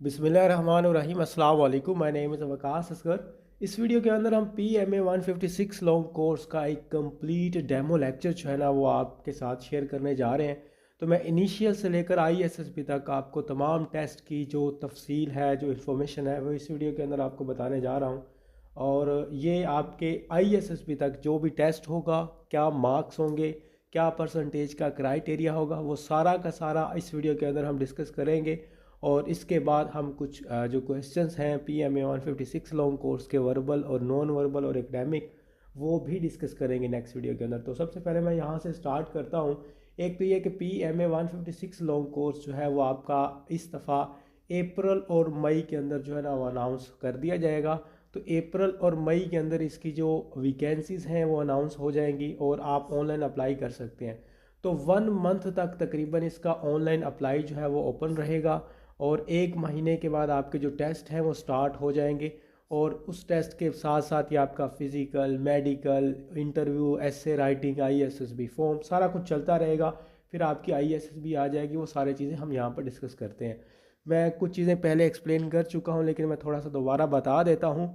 बिस्मिल्लाहिर्रहमानिर्रहीम अस्सलाम वालेकुम। My name is Waqas Asghar. इस वीडियो के अंदर हम PMA 156 लॉन्ग कोर्स का एक कंप्लीट डेमो लेक्चर जो है ना वो आपके साथ शेयर करने जा रहे हैं। तो मैं इनिशियल से लेकर ISSB तक आपको तमाम टेस्ट की जो तफसील है, जो इन्फॉर्मेशन है, वो इस वीडियो के अंदर आपको बताने जा रहा हूँ। और ये आपके ISSB तक जो भी टेस्ट होगा, क्या मार्क्स होंगे, क्या परसेंटेज का क्राइटेरिया होगा, वो सारा का सारा इस वीडियो के अंदर हम डिस्कस करेंगे। और इसके बाद हम कुछ जो क्वेश्चंस हैं PMA 156 लॉन्ग कोर्स के वर्बल और नॉन वर्बल और एकेडमिक, वो भी डिस्कस करेंगे नेक्स्ट वीडियो के अंदर। तो सबसे पहले मैं यहाँ से स्टार्ट करता हूँ। एक तो ये कि PMA 156 लॉन्ग कोर्स जो है वो आपका इस दफ़ा अप्रैल और मई के अंदर जो है ना वो अनाउंस कर दिया जाएगा। तो अप्रैल और मई के अंदर इसकी जो वैकेंसीज़ हैं वो अनाउंस हो जाएंगी और आप ऑनलाइन अप्लाई कर सकते हैं। तो 1 मंथ तक तकरीबन इसका ऑनलाइन अप्लाई जो है वो ओपन रहेगा। और 1 महीने के बाद आपके जो टेस्ट हैं वो स्टार्ट हो जाएंगे। और उस टेस्ट के साथ साथ ही आपका फ़िज़िकल, मेडिकल, इंटरव्यू, ऐसे राइटिंग, ISSB फॉर्म, सारा कुछ चलता रहेगा। फिर आपकी ISSB आ जाएगी। वो सारी चीज़ें हम यहाँ पर डिस्कस करते हैं। मैं कुछ चीज़ें पहले एक्सप्लेन कर चुका हूँ, लेकिन मैं थोड़ा सा दोबारा बता देता हूँ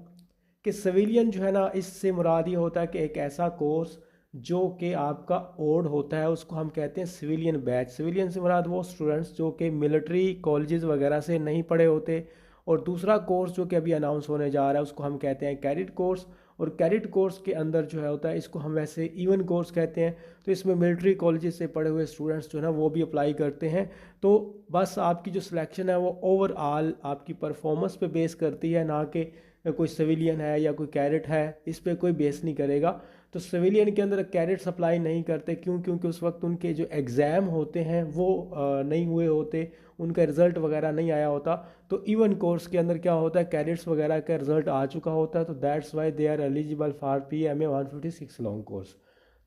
कि सिविलियन जो है ना, इससे मुराद ये होता है कि एक ऐसा कोर्स जो कि आपका ओड होता है, उसको हम कहते हैं सिविलियन बैच। सिविलियन से मुराद वो स्टूडेंट्स जो कि मिलिट्री कॉलेजेस वगैरह से नहीं पढ़े होते। और दूसरा कोर्स जो कि अभी अनाउंस होने जा रहा है उसको हम कहते हैं कैडेट कोर्स। और कैडेट कोर्स के अंदर जो है होता है, इसको हम वैसे इवन कोर्स कहते हैं। तो इसमें मिलिट्री कॉलेजेस से पढ़े हुए स्टूडेंट्स जो है ना वो भी अप्लाई करते हैं। तो बस आपकी जो सिलेक्शन है वो ओवरऑल आपकी परफॉर्मेंस पे बेस करती है, ना कि कोई सिविलियन है या कोई कैडेट है, इस पर कोई बेस नहीं करेगा। तो सिविलियन के अंदर कैडेट्स अप्लाई नहीं करते, क्यों? क्योंकि उस वक्त उनके जो एग्ज़ाम होते हैं वो नहीं हुए होते, उनका रिज़ल्ट वगैरह नहीं आया होता। तो इवन कोर्स के अंदर क्या होता है, कैडेट्स वगैरह का रिज़ल्ट आ चुका होता है। तो that's why they are eligible for PMA 156 long course.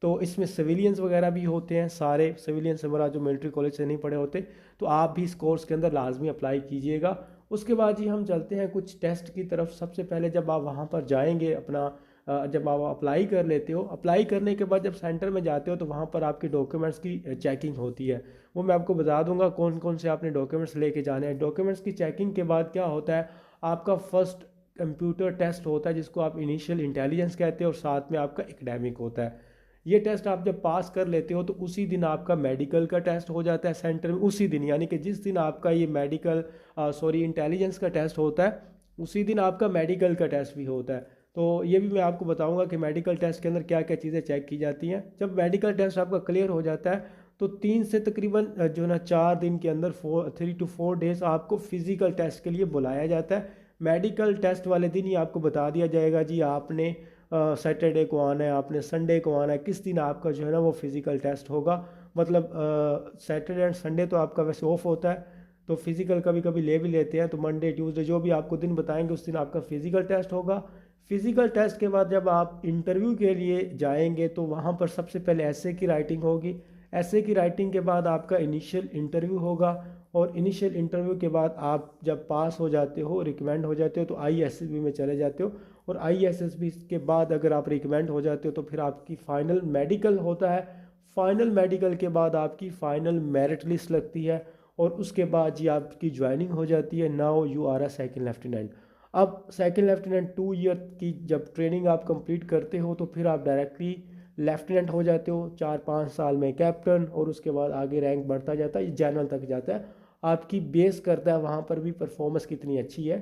तो इसमें सिविलियंस वगैरह भी होते हैं, सारे सिविलियन से हमारा जो मिलिट्री कॉलेज से नहीं पढ़े होते। तो आप भी इस कोर्स के अंदर लाजमी अप्लाई कीजिएगा। उसके बाद ही हम चलते हैं कुछ टेस्ट की तरफ। सबसे पहले जब आप वहाँ पर जाएंगे अपना जब आप अप्लाई कर लेते हो, अप्लाई करने के बाद जब सेंटर में जाते हो तो वहाँ पर आपके डॉक्यूमेंट्स की चेकिंग होती है। वो मैं आपको बता दूंगा कौन कौन से आपने डॉक्यूमेंट्स लेके जाने हैं। डॉक्यूमेंट्स की चेकिंग के बाद क्या होता है, आपका फर्स्ट कंप्यूटर टेस्ट होता है जिसको आप इनिशियल इंटेलिजेंस कहते हैं, और साथ में आपका एकेडमिक होता है। ये टेस्ट आप जब पास कर लेते हो तो उसी दिन आपका मेडिकल का टेस्ट हो जाता है सेंटर में। उसी दिन, यानी कि जिस दिन आपका ये मेडिकल इंटेलिजेंस का टेस्ट होता है, उसी दिन आपका मेडिकल का टेस्ट भी होता है। तो ये भी मैं आपको बताऊंगा कि मेडिकल टेस्ट के अंदर क्या क्या चीज़ें चेक की जाती हैं। जब मेडिकल टेस्ट आपका क्लियर हो जाता है तो 3 से तकरीबन जो ना 4 दिन के अंदर 3 to 4 डेज आपको फिज़िकल टेस्ट के लिए बुलाया जाता है। मेडिकल टेस्ट वाले दिन ही आपको बता दिया जाएगा जी आपने सैटरडे को आना है, आपने संडे को आना है, किस दिन आपका जो है ना वो फिज़िकल टेस्ट होगा। मतलब सैटरडे एंड संडे तो आपका वैसे ऑफ होता है, तो फिज़िकल कभी कभी ले भी लेते हैं। तो मंडे ट्यूसडे जो भी आपको दिन बताएंगे उस दिन आपका फ़िज़िकल टेस्ट होगा। फ़िज़िकल टेस्ट के बाद जब आप इंटरव्यू के लिए जाएंगे तो वहाँ पर सबसे पहले ऐसे की राइटिंग होगी। ऐसे की राइटिंग के बाद आपका इनिशियल इंटरव्यू होगा। और इनिशियल इंटरव्यू के बाद आप जब पास हो जाते हो, रिकमेंड हो जाते हो, तो ISSB में चले जाते हो। और ISSB के बाद अगर आप रिकमेंड हो जाते हो तो फिर आपकी फ़ाइनल मेडिकल होता है। फ़ाइनल मेडिकल के बाद आपकी फ़ाइनल मेरिट लिस्ट लगती है। और उसके बाद जी आपकी ज्वाइनिंग हो जाती है। Now you are a second lieutenant. अब सेकंड लेफ्टिनेंट 2 ईयर की जब ट्रेनिंग आप कंप्लीट करते हो तो फिर आप डायरेक्टली लेफ्टिनेंट हो जाते हो। 4-5 साल में कैप्टन, और उसके बाद आगे रैंक बढ़ता जाता है, जनरल तक जाता है। आपकी बेस करता है वहाँ पर भी परफॉर्मेंस कितनी अच्छी है,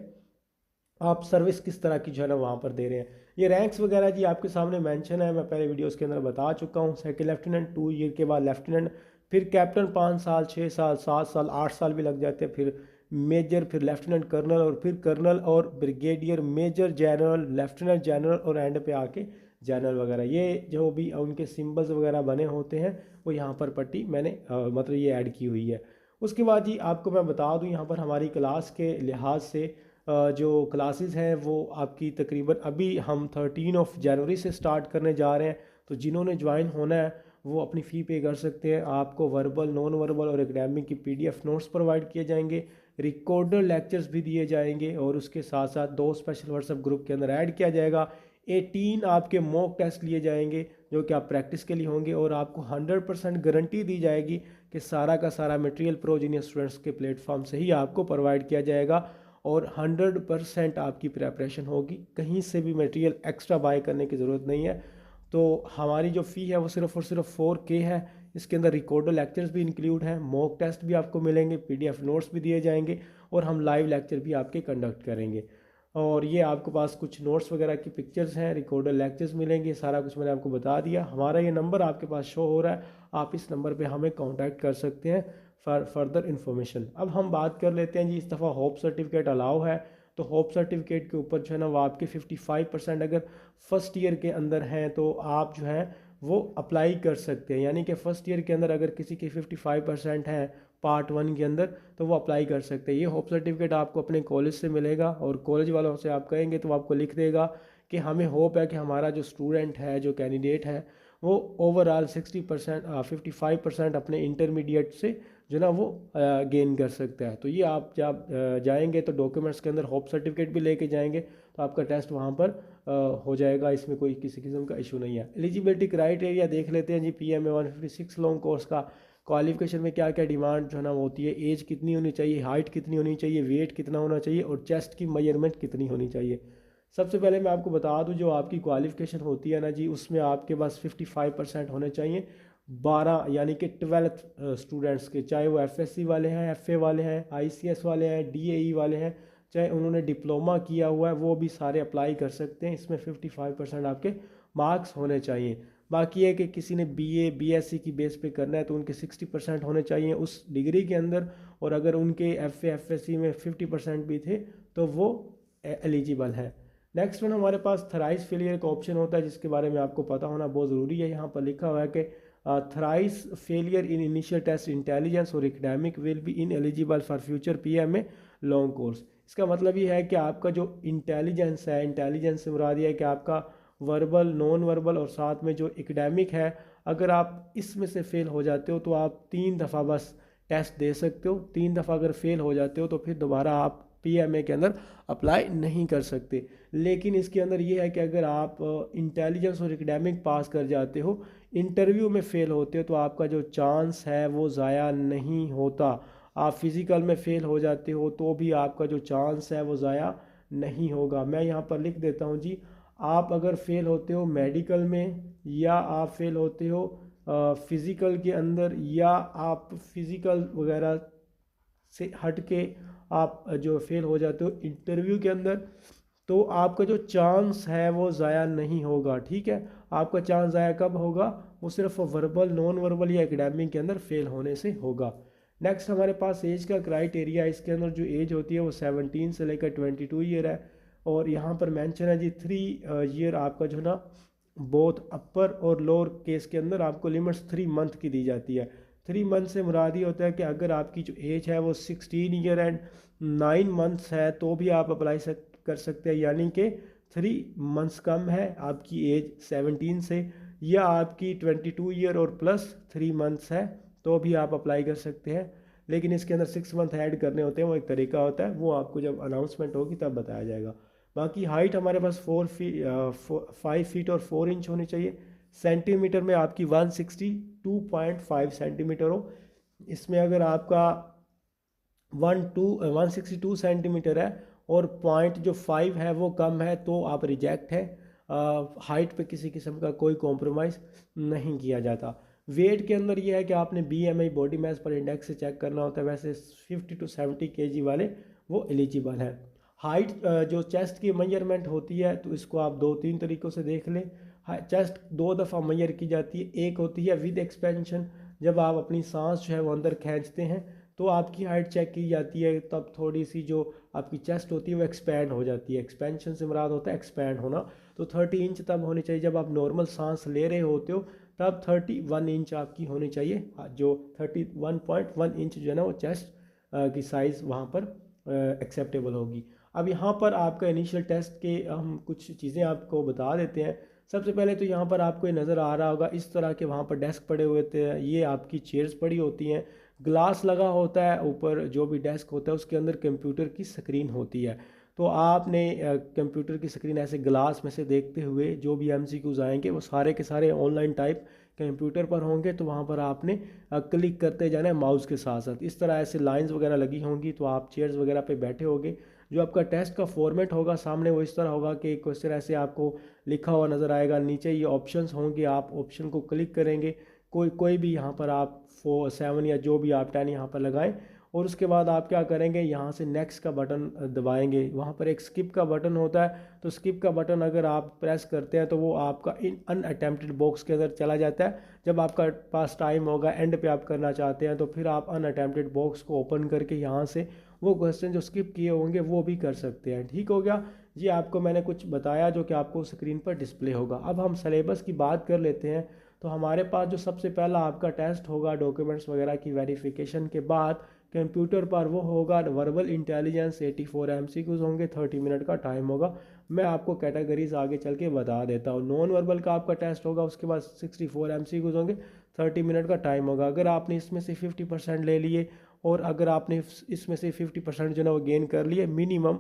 आप सर्विस किस तरह की जो है ना वहाँ पर दे रहे हैं। ये रैंक्स वगैरह जी आपके सामने मेंशन है, मैं पहले वीडियोस के अंदर बता चुका हूँ। सेकंड लेफ्टिनेंट 2 ईयर के बाद लेफ्टिनेंट, फिर कैप्टन 5 साल, 6 साल, 7 साल, 8 साल भी लग जाते हैं, फिर मेजर, फिर लेफ्टिनेंट कर्नल, और फिर कर्नल और brigadier, major, general, lieutenant general, और एंड पे आके जनरल वगैरह। ये जो भी उनके सिंबल्स वगैरह बने होते हैं वो यहाँ पर पट्टी मैंने मतलब ये ऐड की हुई है। उसके बाद जी आपको मैं बता दूँ यहाँ पर हमारी क्लास के लिहाज से जो क्लासेस हैं वो आपकी तकरीबन अभी हम 13 जनवरी से स्टार्ट करने जा रहे हैं। तो जिन्होंने ज्वाइन होना है वो अपनी फ़ी पे कर सकते हैं। आपको वर्बल, नॉन वर्बल और एकेडमिक की PDF नोट्स प्रोवाइड किए जाएंगे, रिकॉर्डर लेक्चर्स भी दिए जाएंगे, और उसके साथ साथ 2 स्पेशल व्हाट्सएप ग्रुप के अंदर ऐड किया जाएगा। 18 आपके मॉक टेस्ट लिए जाएंगे जो कि आप प्रैक्टिस के लिए होंगे, और आपको 100% गारंटी दी जाएगी कि सारा का सारा मटेरियल प्रोजीनियर स्टूडेंट्स के प्लेटफॉर्म से ही आपको प्रोवाइड किया जाएगा। और 100% आपकी प्रेपरेशन होगी, कहीं से भी मटेरियल एक्स्ट्रा बाय करने की ज़रूरत नहीं है। तो हमारी जो फ़ी है वो सिर्फ़ और सिर्फ 4K है। इसके अंदर रिकॉर्डर लेक्चर्स भी इंक्लूड हैं, मॉक टेस्ट भी आपको मिलेंगे, PDF नोट्स भी दिए जाएंगे और हम लाइव लेक्चर भी आपके कंडक्ट करेंगे। और ये आपके पास कुछ नोट्स वगैरह की पिक्चर्स हैं, रिकॉर्डर लेक्चर्स मिलेंगे, सारा कुछ मैंने आपको बता दिया। हमारा ये नंबर आपके पास शो हो रहा है, आप इस नंबर पे हमें कांटेक्ट कर सकते हैं फॉर फर्दर इन्फॉर्मेशन। अब हम बात कर लेते हैं जी, इस दफ़ा होप सर्टिफिकेट अलाउ है, तो होप सर्टिफिकेट के ऊपर जो है ना वो आपके 55% अगर फर्स्ट ईयर के अंदर हैं तो आप जो है वो अप्लाई कर सकते हैं। यानी कि फ़र्स्ट ईयर के अंदर अगर किसी के 55% हैं पार्ट 1 के अंदर तो वो अप्लाई कर सकते हैं। ये होप सर्टिफिकेट आपको अपने कॉलेज से मिलेगा और कॉलेज वालों से आप कहेंगे तो आपको लिख देगा कि हमें होप है कि हमारा जो स्टूडेंट है, जो कैंडिडेट है, वो ओवरऑल 60% 55% अपने इंटरमीडिएट से जो ना वो गेन कर सकता है। तो ये आप जब जाएंगे तो डॉक्यूमेंट्स के अंदर होप सर्टिफिकेट भी लेके जाएंगे तो आपका टेस्ट वहाँ पर हो जाएगा, इसमें कोई किसी किस्म का इशू नहीं है। एलिजिबिलिटी क्राइटेरिया देख लेते हैं जी, PMA 156 लॉन्ग कोर्स का क्वालिफिकेशन में क्या क्या डिमांड जो है ना होती है। एज कितनी होनी चाहिए, हाइट कितनी होनी चाहिए, वेट कितना होना चाहिए और चेस्ट की मेजरमेंट कितनी होनी चाहिए। सबसे पहले मैं आपको बता दूं, जो आपकी क्वालिफिकेशन होती है ना जी, उसमें आपके पास 55% होने चाहिए 12 यानी कि 12th स्टूडेंट्स के, चाहे वो FSC वाले हैं, FA वाले हैं, ICS वाले हैं, DAE वाले हैं, चाहे उन्होंने डिप्लोमा किया हुआ है, वो भी सारे अप्लाई कर सकते हैं। इसमें 55% आपके मार्क्स होने चाहिए। बाकी है कि किसी ने BA BSc की बेस पे करना है तो उनके 60% होने चाहिए उस डिग्री के अंदर, और अगर उनके FA FSC में 50% भी थे तो वो एलिजिबल है। नेक्स्ट वन हमारे पास थराइस फेलियर का ऑप्शन होता है, जिसके बारे में आपको पता होना बहुत ज़रूरी है। यहाँ पर लिखा हुआ है कि thrice failure in initial test intelligence और academic will be ineligible for future PMA long course. इसका मतलब ये है कि आपका जो इंटेलिजेंस है, इंटेलिजेंस से मुराद ये है कि आपका वर्बल, नॉन वर्बल और साथ में जो एकेडमिक है, अगर आप इसमें से फ़ेल हो जाते हो तो आप 3 दफ़ा बस टेस्ट दे सकते हो। 3 दफ़ा अगर फ़ेल हो जाते हो तो फिर दोबारा आप PMA के अंदर अप्लाई नहीं कर सकते। लेकिन इसके अंदर ये है कि अगर आप इंटेलिजेंस और एकेडमिक पास कर जाते हो, इंटरव्यू में फ़ेल होते हो तो आपका जो चांस है वो ज़ाया नहीं होता। आप फिज़िकल में फ़ेल हो जाते हो तो भी आपका जो चांस है वो ज़ाया नहीं होगा। मैं यहाँ पर लिख देता हूँ जी, आप अगर फ़ेल होते हो मेडिकल में, या आप फ़ेल होते हो फ़िज़िकल के अंदर, या आप फिज़िकल वगैरह से हट के आप जो फेल हो जाते हो इंटरव्यू के अंदर, तो आपका जो चांस है वो ज़ाया नहीं होगा। ठीक है, आपका चांस ज़ाया कब होगा, वो सिर्फ वर्बल, नॉन वर्बल या एकेडमिक के अंदर फेल होने से होगा। नेक्स्ट हमारे पास एज का क्राइटेरिया, इसके अंदर जो एज होती है वो 17 से लेकर 22 ईयर है। और यहाँ पर मेंशन है जी 3 ईयर आपका जो ना बोथ अपर और लोअर केस के अंदर आपको लिमिट्स 3 मंथ की दी जाती है। 3 मंथ से मुराद ये होता है कि अगर आपकी जो एज है वो 16 ईयर एंड 9 मंथ्स है तो भी आप अप्लाई कर सकते हैं। यानी कि 3 मंथ्स कम है आपकी एज 17 से, या आपकी 22 ईयर और प्लस 3 मंथ्स है तो भी आप अप्लाई कर सकते हैं। लेकिन इसके अंदर 6 मंथ ऐड करने होते हैं, वो एक तरीका होता है, वो आपको जब अनाउंसमेंट होगी तब बताया जाएगा। बाकी हाइट हमारे पास 5 फीट और 4 इंच होनी चाहिए। सेंटीमीटर में आपकी 162.5 सेंटीमीटर हो। इसमें अगर आपका 162 सेंटीमीटर है और पॉइंट जो 5 है वो कम है तो आप रिजेक्ट है। हाइट पे किसी किस्म का कोई कॉम्प्रोमाइज़ नहीं किया जाता। वेट के अंदर ये है कि आपने BMI बॉडी मास पर इंडेक्स से चेक करना होता है। वैसे 50 to 70 kg वाले वो एलिजिबल है। हाइट जो चेस्ट की मेजरमेंट होती है तो इसको आप 2-3 तरीक़ों से देख लें। चेस्ट 2 दफ़ा मेजर की जाती है। एक होती है विद एक्सपेंशन, जब आप अपनी सांस जो है वो अंदर खींचते हैं तो आपकी हाइट चेक की जाती है, तब थोड़ी सी जो आपकी चेस्ट होती है वो एक्सपैंड हो जाती है। एक्सपेंशन से मुराद होता है एक्सपैंड होना। तो 30 इंच तब होनी चाहिए जब आप नॉर्मल सांस ले रहे होते हो, तब 31 इंच आपकी होनी चाहिए। जो 31.1 इंच जो है ना वो चेस्ट की साइज़ वहाँ पर एक्सेप्टेबल होगी। अब यहाँ पर आपका इनिशियल टेस्ट के हम कुछ चीज़ें आपको बता देते हैं। सबसे पहले तो यहाँ पर आपको नज़र आ रहा होगा इस तरह के वहाँ पर डेस्क पड़े हुए थे, ये आपकी चेयर्स पड़ी होती हैं, ग्लास लगा होता है ऊपर, जो भी डेस्क होता है उसके अंदर कंप्यूटर की स्क्रीन होती है। तो आपने कंप्यूटर की स्क्रीन ऐसे ग्लास में से देखते हुए जो भी MCQs आएंगे वो सारे के सारे ऑनलाइन टाइप कंप्यूटर पर होंगे तो वहाँ पर आपने क्लिक करते जाना है माउस के साथ साथ। इस तरह ऐसे लाइंस वगैरह लगी होंगी तो आप चेयर्स वगैरह पे बैठे होंगे। जो आपका टेस्ट का फॉर्मेट होगा सामने वो इस तरह होगा कि क्वेश्चन ऐसे आपको लिखा हुआ नज़र आएगा, नीचे ये ऑप्शंस होंगे, आप ऑप्शन को क्लिक करेंगे, कोई कोई भी यहाँ पर आप 4 7 या जो भी आप 10 यहाँ पर लगाएं, और उसके बाद आप क्या करेंगे, यहाँ से नेक्स्ट का बटन दबाएंगे। वहाँ पर एक स्किप का बटन होता है, तो स्किप का बटन अगर आप प्रेस करते हैं तो वो आपका इन अनअटेम्प्टेड बॉक्स के अंदर चला जाता है। जब आपका पास टाइम होगा, एंड पे आप करना चाहते हैं, तो फिर आप अनअटेम्प्टेड बॉक्स को ओपन करके यहाँ से वो क्वेश्चन जो स्किप किए होंगे वो भी कर सकते हैं। ठीक हो गया जी, आपको मैंने कुछ बताया जो कि आपको स्क्रीन पर डिस्प्ले होगा। अब हम सिलेबस की बात कर लेते हैं। तो हमारे पास जो सबसे पहला आपका टेस्ट होगा डॉक्यूमेंट्स वगैरह की वेरिफिकेशन के बाद कंप्यूटर पर, वो होगा वर्बल इंटेलिजेंस। 84 MCQs होंगे, 30 मिनट का टाइम होगा। मैं आपको कैटेगरीज आगे चल के बता देता हूँ। नॉन वर्बल का आपका टेस्ट होगा, उसके बाद 64 MCQs होंगे, 30 मिनट का टाइम होगा। अगर आपने इसमें से 50% ले लिए और अगर आपने इसमें से 50% जो है ना वो गेन कर लिए मिनिमम,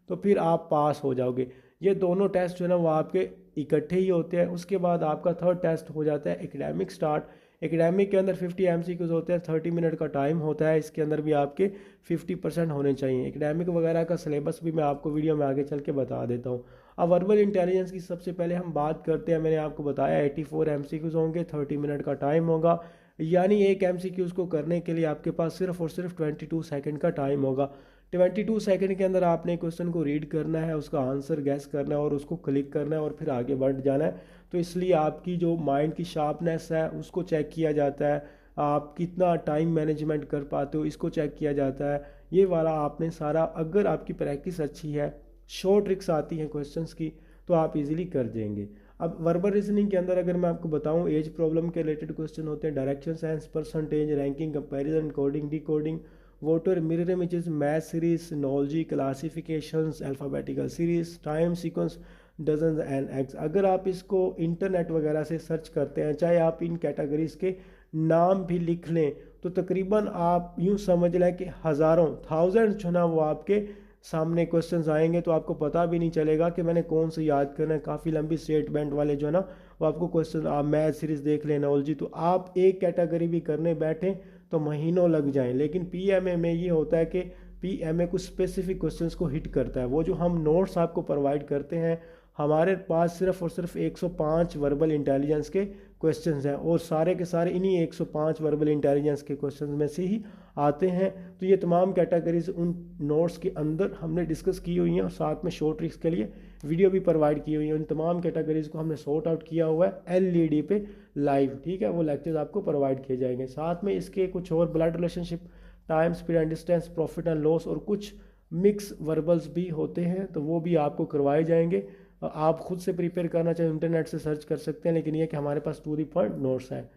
तो फिर आप पास हो जाओगे। ये दोनों टेस्ट जो है ना वो आपके इकट्ठे ही होते हैं। उसके बाद आपका थर्ड टेस्ट हो जाता है एकेडमिक स्टार्ट। एकेडमिक के अंदर 50 MCQs होते हैं, 30 मिनट का टाइम होता है। इसके अंदर भी आपके 50% होने चाहिए। एकेडमिक वगैरह का सिलेबस भी मैं आपको वीडियो में आगे चल के बता देता हूँ। अब वर्बल इंटेलिजेंस की सबसे पहले हम बात करते हैं। मैंने आपको बताया 84 MCQs होंगे, 30 मिनट का टाइम होगा। यानी एक MCQs को करने के लिए आपके पास सिर्फ और सिर्फ 22 सेकंड का टाइम होगा। 22 सेकंड के अंदर आपने क्वेश्चन को रीड करना है, उसका आंसर गैस करना है और उसको क्लिक करना है और फिर आगे बढ़ जाना है। तो इसलिए आपकी जो माइंड की शार्पनेस है उसको चेक किया जाता है, आप कितना टाइम मैनेजमेंट कर पाते हो इसको चेक किया जाता है। ये वाला आपने सारा, अगर आपकी प्रैक्टिस अच्छी है, शॉर्ट ट्रिक्स आती हैं क्वेश्चंस की, तो आप इजीली कर देंगे। अब वर्बल रीजनिंग के अंदर अगर मैं आपको बताऊं, एज प्रॉब्लम के रिलेटेड क्वेश्चन होते हैं, direction sense, percentage, ranking, comparison, coding, decoding, water, mirror images, math series, analogy, classifications, alphabetical series, time sequence, dozens and एक्स। अगर आप इसको इंटरनेट वगैरह से सर्च करते हैं, चाहे आप इन कैटेगरीज के नाम भी लिख लें, तो तकरीबन आप यूँ समझ लें कि हज़ारों, थाउजेंड जो ना वो आपके सामने क्वेश्चंस आएंगे, तो आपको पता भी नहीं चलेगा कि मैंने कौन से याद करना है। काफ़ी लंबी स्टेटमेंट वाले जो है ना वो आपको क्वेश्चन, आप मैथ सीरीज देख लें, नॉलजी, तो आप एक कैटेगरी भी करने बैठें तो महीनों लग जाएं। लेकिन पीएमए में ये होता है कि पीएमए कुछ स्पेसिफिक क्वेश्चंस को हिट करता है। वो जो हम नोट्स आपको प्रोवाइड करते हैं, हमारे पास सिर्फ और सिर्फ 105 वर्बल इंटेलिजेंस के क्वेश्चंस हैं और सारे के सारे इन्हीं 105 वर्बल इंटेलिजेंस के क्वेश्चंस में से ही आते हैं। तो ये तमाम कैटेगरीज उन नोट्स के अंदर हमने डिस्कस की हुई हैं और साथ में शॉर्ट ट्रिक्स के लिए वीडियो भी प्रोवाइड की हुई है। उन तमाम कैटेगरीज को हमने सॉर्ट आउट किया हुआ है LED पे लाइव। ठीक है, वो लेक्चर्स आपको प्रोवाइड किए जाएंगे। साथ में इसके कुछ और blood relationship, time, speed and distance, profit and loss और कुछ मिक्स वर्बल्स भी होते हैं, तो वो भी आपको करवाए जाएंगे। आप खुद से प्रिपेयर करना चाहें इंटरनेट से सर्च कर सकते हैं, लेकिन ये कि हमारे पास टू द पॉइंट नोट्स हैं।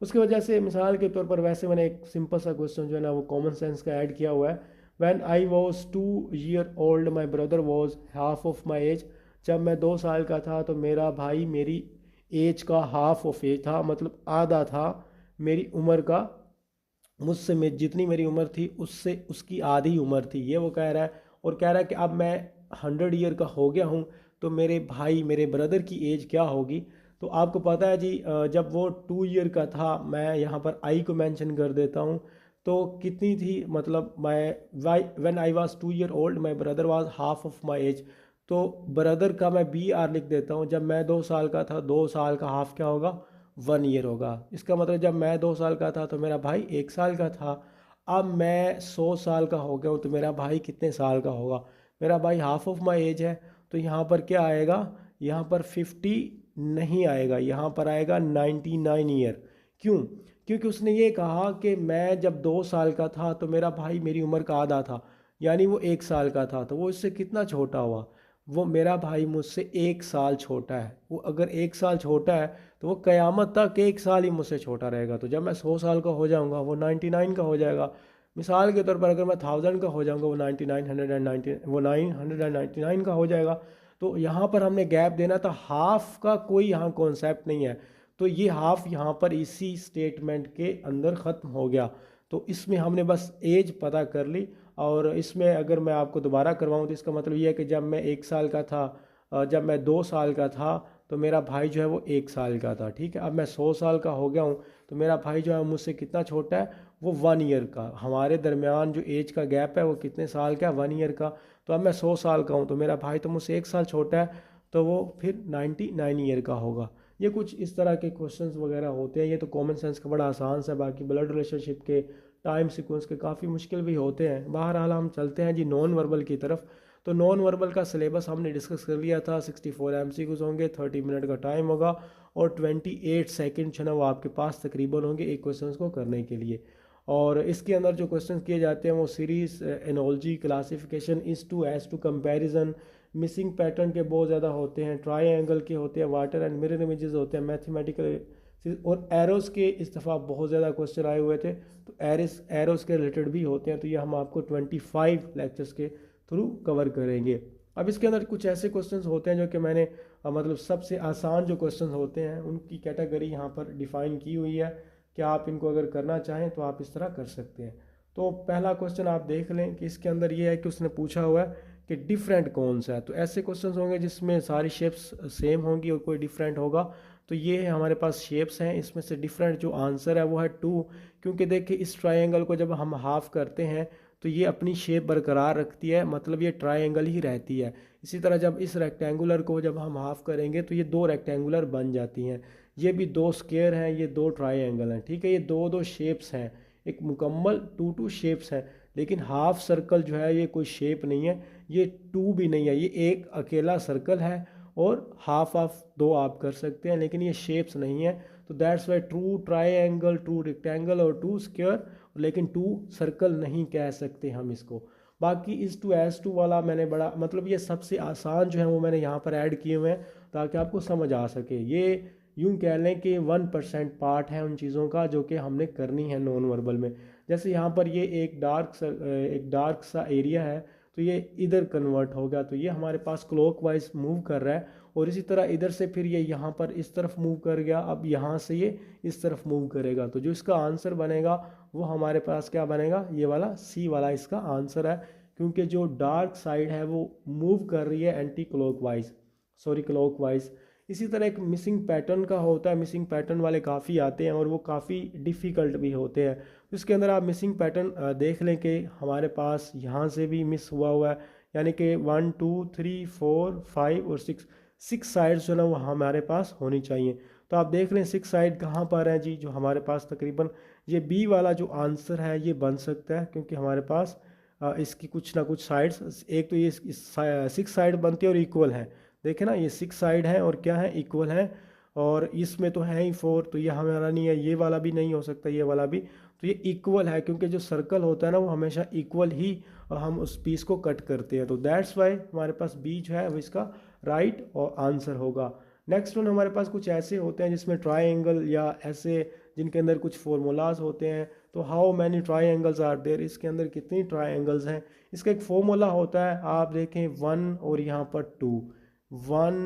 उसकी वजह से मिसाल के तौर पर वैसे मैंने एक सिंपल सा क्वेश्चन जो है ना वो कॉमन सेंस का ऐड किया हुआ है। When I was 2 year old my brother was half of my age. जब मैं 2 साल का था तो मेरा भाई मेरी एज का हाफ ऑफ एज था, मतलब आधा था मेरी उम्र का, मुझसे में जितनी मेरी उम्र थी उससे उसकी आधी उम्र थी, ये वो कह रहा है। और कह रहा है कि अब मैं 100 ईयर का हो गया हूँ, तो मेरे भाई, मेरे ब्रदर की एज क्या होगी। तो आपको पता है जी, जब वो 2 ईयर का था, मैं यहाँ पर आई को मेंशन कर देता हूँ, तो कितनी थी, मतलब मैं when I was 2 year old my brother was half of my age. तो ब्रदर का मैं BR लिख देता हूँ। जब मैं 2 साल का था, 2 साल का हाफ क्या होगा, 1 year होगा। इसका मतलब जब मैं 2 साल का था तो मेरा भाई 1 साल का था। अब मैं 100 साल का हो गया हूँ तो मेरा भाई कितने साल का होगा। मेरा भाई हाफ ऑफ माई एज है, तो यहाँ पर क्या आएगा, यहाँ पर 50 नहीं आएगा, यहाँ पर आएगा 99 ईयर। क्यों? क्योंकि उसने ये कहा कि मैं जब 2 साल का था तो मेरा भाई मेरी उम्र का आधा था, यानी वो 1 साल का था। तो वो इससे कितना छोटा हुआ, वो मेरा भाई मुझसे 1 साल छोटा है। वो अगर 1 साल छोटा है तो वो क़यामत तक 1 साल ही मुझसे छोटा रहेगा। तो जब मैं 100 साल का हो जाऊंगा वो 99 का हो जाएगा। मिसाल के तौर पर अगर मैं 1000 का हो जाऊंगा वो 999 का हो जाएगा। तो यहाँ पर हमने गैप देना था, हाफ का कोई यहाँ कॉन्सेप्ट नहीं है। तो ये हाफ यहाँ पर इसी स्टेटमेंट के अंदर ख़त्म हो गया। तो इसमें हमने बस एज पता कर ली। और इसमें अगर मैं आपको दोबारा करवाऊँ तो इसका मतलब ये है कि जब मैं 1 साल का था, जब मैं 2 साल का था तो मेरा भाई जो है वो 1 साल का था, ठीक है। अब मैं 100 साल का हो गया हूँ, तो मेरा भाई जो है मुझसे कितना छोटा है, वो 1 ईयर का। हमारे दरमियान जो एज का गैप है वो कितने साल का है, 1 ईयर का। तो अब मैं 100 साल का हूँ, तो मेरा भाई तो मुझसे 1 साल छोटा है, तो वो फिर 99 ईयर का होगा। ये कुछ इस तरह के क्वेश्चंस वगैरह होते हैं। ये तो कॉमन सेंस का बड़ा आसान सा, बाकी ब्लड रिलेशनशिप के टाइम सीक्वेंस के काफ़ी मुश्किल भी होते हैं। बहरहाल हम चलते हैं जी नॉन वर्बल की तरफ। तो नॉन वर्बल का सिलेबस हमने डिस्कस कर लिया था। 64 MCQs होंगे, 30 मिनट का टाइम होगा और 28 सेकेंड जो है ना वो आपके पास तकरीबन होंगे एक क्वेश्चन को करने के लिए। और इसके अंदर जो क्वेश्चन किए जाते हैं वो series, analogy, classification, is to as to comparison, missing pattern के बहुत ज़्यादा होते हैं, ट्राई के होते हैं, वाटर एंड मिरर इमेजेस होते हैं, मैथमेटिकल और एरोस के इस दफ़ा बहुत ज़्यादा क्वेश्चन आए हुए थे, तो एरोस के रिलेटेड भी होते हैं। तो ये हम आपको 25 लेक्चर्स के थ्रू कवर करेंगे। अब इसके अंदर कुछ ऐसे क्वेश्चंस होते हैं जो कि मैंने मतलब सबसे आसान जो क्वेश्चंस होते हैं उनकी कैटेगरी यहाँ पर डिफ़ाइन की हुई है कि आप इनको अगर करना चाहें तो आप इस तरह कर सकते हैं। तो पहला क्वेश्चन आप देख लें कि इसके अंदर ये है कि उसने पूछा हुआ है कि डिफरेंट कौन सा है। तो ऐसे क्वेश्चंस होंगे जिसमें सारी शेप्स सेम होंगी और कोई डिफरेंट होगा। तो ये हमारे पास शेप्स हैं, इसमें से डिफरेंट जो आंसर है वो है 2। क्योंकि देखिए इस ट्रायंगल को जब हम हाफ करते हैं तो ये अपनी शेप बरकरार रखती है, मतलब ये ट्रायंगल ही रहती है। इसी तरह जब इस रेक्टेंगुलर को जब हम हाफ करेंगे तो ये 2 रेक्टेंगुलर बन जाती हैं। ये भी 2 स्क्वायर हैं, ये 2 ट्रायंगल हैं, ठीक है। ये दो दो शेप्स हैं, एक मुकम्मल 2 शेप्स हैं। लेकिन हाफ सर्कल जो है ये कोई शेप नहीं है, ये 2 भी नहीं है, ये एक अकेला सर्कल है। और हाफ ऑफ 2 आप कर सकते हैं, लेकिन ये शेप्स नहीं है। तो that's Y true triangle, true rectangle और 2 स्क्वायर, लेकिन 2 सर्कल नहीं कह सकते हम इसको। बाकी इस टू एस टू वाला मैंने बड़ा मतलब ये सबसे आसान जो है वो मैंने यहाँ पर ऐड किए हुए हैं ताकि आपको समझ आ सके। ये यूँ कह लें कि 1% पार्ट है उन चीज़ों का जो कि हमने करनी है नॉन वर्बल में। जैसे यहाँ पर ये एक डार्क सा एरिया है, तो ये इधर कन्वर्ट हो गया, तो ये हमारे पास क्लॉकवाइज मूव कर रहा है। और इसी तरह इधर से फिर ये यहाँ पर इस तरफ मूव कर गया, अब यहाँ से ये इस तरफ मूव करेगा। तो जो इसका आंसर बनेगा वो हमारे पास क्या बनेगा, ये वाला सी वाला इसका आंसर है। क्योंकि जो डार्क साइड है वो मूव कर रही है एंटी क्लॉकवाइज, सॉरी क्लॉकवाइज। इसी तरह एक मिसिंग पैटर्न का होता है, मिसिंग पैटर्न वाले काफ़ी आते हैं और वो काफ़ी डिफ़िकल्ट भी होते हैं। इसके अंदर आप मिसिंग पैटर्न देख लें कि हमारे पास यहाँ से भी मिस हुआ है, यानी कि 1 2 3 4 5 और 6 साइड्स जो ना वो हमारे पास होनी चाहिए। तो आप देख लें 6 साइड कहाँ पर है जी, जो हमारे पास तकरीबन ये बी वाला जो आंसर है ये बन सकता है, क्योंकि हमारे पास इसकी कुछ ना कुछ साइड्स, एक तो ये 6 साइड बनती है और इक्वल है। देखें ना ये 6 साइड है और क्या है, इक्वल है। और इसमें तो है ही 4, तो ये हमारा नहीं है, ये वाला भी नहीं हो सकता, ये वाला भी। तो ये इक्वल है, क्योंकि जो सर्कल होता है ना वो हमेशा इक्वल ही हम उस पीस को कट करते हैं। तो दैट्स वाई हमारे पास बी जो है वो इसका राइट और आंसर होगा। नेक्स्ट वन हमारे पास कुछ ऐसे होते हैं जिसमें ट्राइंगल या ऐसे जिनके अंदर कुछ फार्मूलाज होते हैं। तो how many triangles are there, इसके अंदर कितनी ट्राइंगल्स हैं, इसका एक फॉर्मूला होता है। आप देखें 1 और यहाँ पर 2, 1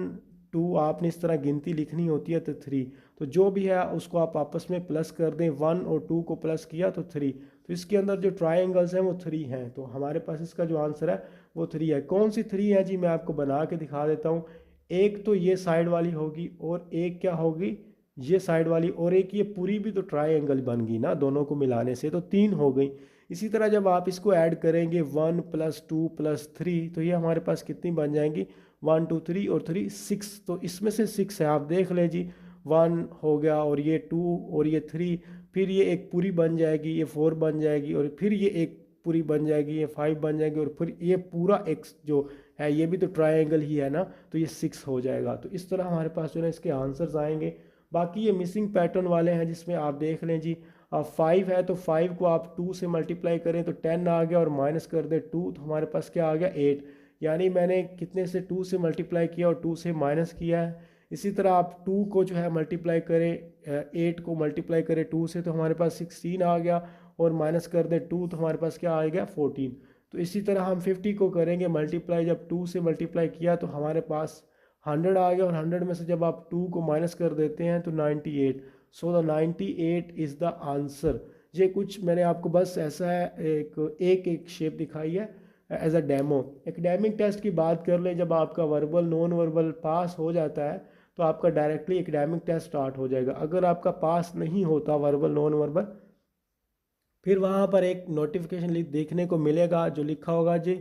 2 आपने इस तरह गिनती लिखनी होती है, तो 3। तो जो भी है उसको आप आपस में प्लस कर दें, 1 और 2 को प्लस किया तो 3। तो इसके अंदर जो ट्राइंगल्स हैं वो 3 हैं, तो हमारे पास इसका जो आंसर है वो 3 है। कौन सी 3 है जी, मैं आपको बना के दिखा देता हूँ। एक तो ये साइड वाली होगी और एक क्या होगी, ये साइड वाली, और एक ये पूरी भी तो ट्राइंगल बन गई ना, दोनों को मिलाने से तो 3 हो गई। इसी तरह जब आप इसको ऐड करेंगे 1 + 2 + 3, तो ये हमारे पास कितनी बन जाएंगी, 1 2 3 और 3 6। तो इसमें से 6 है, आप देख लें जी, 1 हो गया और ये 2 और ये 3, फिर ये एक पूरी बन जाएगी, ये 4 बन जाएगी, और फिर ये एक पूरी बन जाएगी, ये 5 बन जाएगी, और फिर ये पूरा x जो है ये भी तो ट्रायंगल ही है ना, तो ये 6 हो जाएगा। तो इस तरह हमारे पास जो है इसके आंसर्स आएंगे। बाकी ये मिसिंग पैटर्न वाले हैं जिसमें आप देख लें जी, 5 है तो 5 को आप 2 से मल्टीप्लाई करें तो 10 आ गया, और माइनस कर दे 2 तो हमारे पास क्या आ गया, 8। यानी मैंने कितने से 2 से मल्टीप्लाई किया और 2 से माइनस किया है। इसी तरह आप 2 को जो है मल्टीप्लाई करें, 8 को मल्टीप्लाई करें 2 से तो हमारे पास 16 आ गया, और माइनस कर दे 2 तो हमारे पास क्या आ गया, 14। तो इसी तरह हम 50 को करेंगे मल्टीप्लाई, जब 2 से मल्टीप्लाई किया तो हमारे पास 100 आ गया, और 100 में से जब आप 2 को माइनस कर देते हैं तो 98। So the 98 is the answer. ये कुछ मैंने आपको बस ऐसा है एक शेप दिखाई है as a demo. Academic test की बात कर लें, जब आपका वर्बल नॉन वर्बल पास हो जाता है तो आपका डायरेक्टली एकेडमिक टेस्ट स्टार्ट हो जाएगा। अगर आपका पास नहीं होता वर्बल नॉन वर्बल, फिर वहाँ पर एक नोटिफिकेशन देखने को मिलेगा जो लिखा होगा जी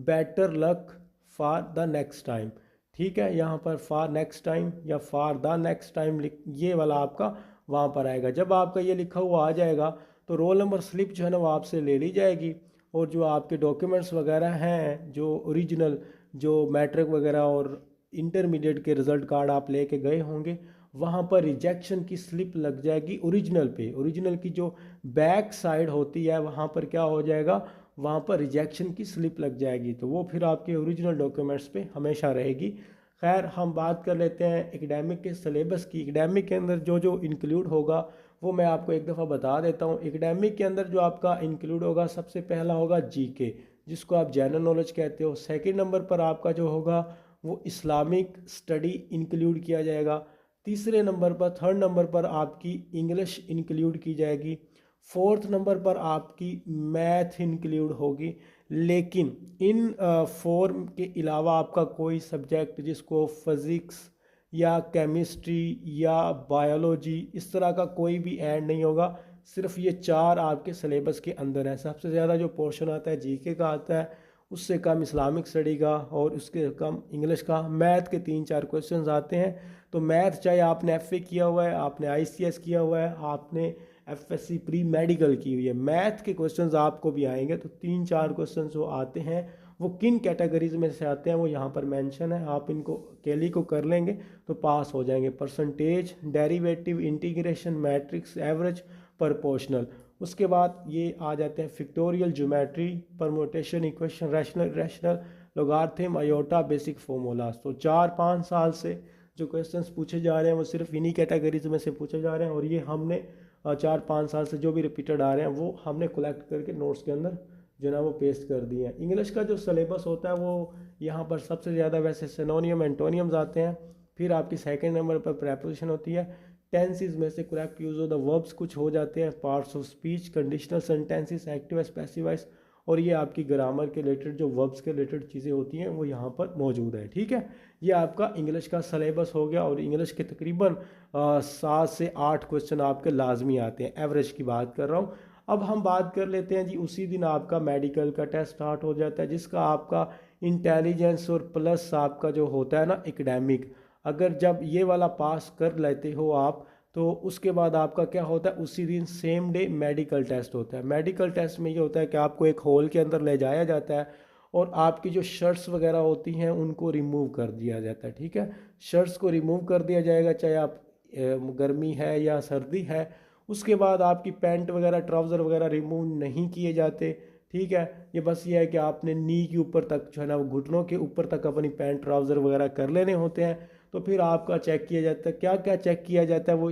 better luck for the next time. ठीक है, यहाँ पर फॉर नेक्स्ट टाइम या फॉर द नेक्स्ट टाइम ये वाला आपका वहाँ पर आएगा। जब आपका ये लिखा हुआ आ जाएगा तो रोल नंबर स्लिप जो है ना वो आपसे ले ली जाएगी, और जो आपके डॉक्यूमेंट्स वगैरह हैं, जो ओरिजिनल जो मैट्रिक वगैरह और इंटरमीडिएट के रिज़ल्ट कार्ड आप लेके गए होंगे, वहाँ पर रिजेक्शन की स्लिप लग जाएगी ओरिजिनल पे। ओरिजिनल की जो बैक साइड होती है वहाँ पर क्या हो जाएगा, वहाँ पर रिजेक्शन की स्लिप लग जाएगी, तो वो फिर आपके ओरिजिनल डॉक्यूमेंट्स पे हमेशा रहेगी। खैर, हम बात कर लेते हैं एकेडमिक के सिलेबस की। एकेडमिक के अंदर जो जो इंक्लूड होगा वो मैं आपको एक दफ़ा बता देता हूँ। एकेडमिक के अंदर जो आपका इंक्लूड होगा, सबसे पहला होगा जीके, जिसको आप जनरल नॉलेज कहते हो। सेकंड नंबर पर आपका जो होगा वो इस्लामिक स्टडी इंक्लूड किया जाएगा। तीसरे नंबर पर, थर्ड नंबर पर आपकी इंग्लिश इंक्लूड की जाएगी। फोर्थ नंबर पर आपकी मैथ इंक्लूड होगी। लेकिन इन फोर के अलावा आपका कोई सब्जेक्ट जिसको फिज़िक्स या केमिस्ट्री या बायोलॉजी इस तरह का कोई भी ऐड नहीं होगा। सिर्फ ये चार आपके सिलेबस के अंदर है। सबसे ज़्यादा जो पोर्शन आता है जीके का आता है, उससे कम इस्लामिक स्टडी का, और उसके कम इंग्लिश का। मैथ के 3-4 क्वेश्चंस आते हैं। तो मैथ चाहे आपने एफए किया हुआ है, आपने आईसीएस किया हुआ है, आपने एफएससी प्री मेडिकल की हुई है, मैथ के क्वेश्चंस आपको भी आएंगे। तो 3-4 क्वेश्चंस जो आते हैं वो किन कैटेगरीज में से आते हैं वो यहाँ पर मेंशन है। आप इनको कैली को कर लेंगे तो पास हो जाएंगे। Percentage, derivative, integration, matrix, average, proportional. उसके बाद ये आ जाते हैं factorial, geometry, permutation, equation, rational, logarithm, iota, basic formulas. तो 4-5 साल से जो क्वेश्चंस पूछे जा रहे हैं वो सिर्फ इन्हीं कैटेगरीज में से पूछे जा रहे हैं, और ये हमने 4-5 साल से जो भी रिपीटेड आ रहे हैं वो हमने कलेक्ट करके नोट्स के अंदर जो ना वो पेस्ट कर दिए हैं। इंग्लिश का जो सिलेबस होता है वो यहाँ पर सबसे ज़्यादा वैसे सिनोनियम, एंटोनियम्स आते हैं। फिर आपकी सेकंड नंबर पर प्रेपोजिशन होती है। टेंसेस में से correct use of the verbs कुछ हो जाते हैं, parts of speech, conditional sentences, active, specifies, और ये आपकी ग्रामर के रिलेटेड जो वर्ब्स के रिलेटेड चीज़ें होती हैं वो यहाँ पर मौजूद है। ठीक है, ये आपका इंग्लिश का सिलेबस हो गया। और इंग्लिश के तकरीबन 7 से 8 क्वेश्चन आपके लाजमी आते हैं, एवरेज की बात कर रहा हूँ। अब हम बात कर लेते हैं जी, उसी दिन आपका मेडिकल का टेस्ट स्टार्ट हो जाता है, जिसका आपका इंटेलिजेंस और प्लस आपका जो होता है ना एकेडमिक, अगर जब ये वाला पास कर लेते हो आप, तो उसके बाद आपका क्या होता है, उसी दिन सेम डे मेडिकल टेस्ट होता है। मेडिकल टेस्ट में ये होता है कि आपको एक हॉल के अंदर ले जाया जाता है और आपकी जो शर्ट्स वगैरह होती हैं उनको रिमूव कर दिया जाता है। ठीक है, शर्ट्स को रिमूव कर दिया जाएगा, चाहे आप गर्मी है या सर्दी है। उसके बाद आपकी पैंट वगैरह, ट्राउज़र वगैरह रिमूव नहीं किए जाते। ठीक है, ये बस ये है कि आपने नी के ऊपर तक जो है ना वो घुटनों के ऊपर तक अपनी पैंट ट्राउज़र वगैरह कर लेने होते हैं। तो फिर आपका चेक किया जाता है। क्या क्या चेक किया जाता है वो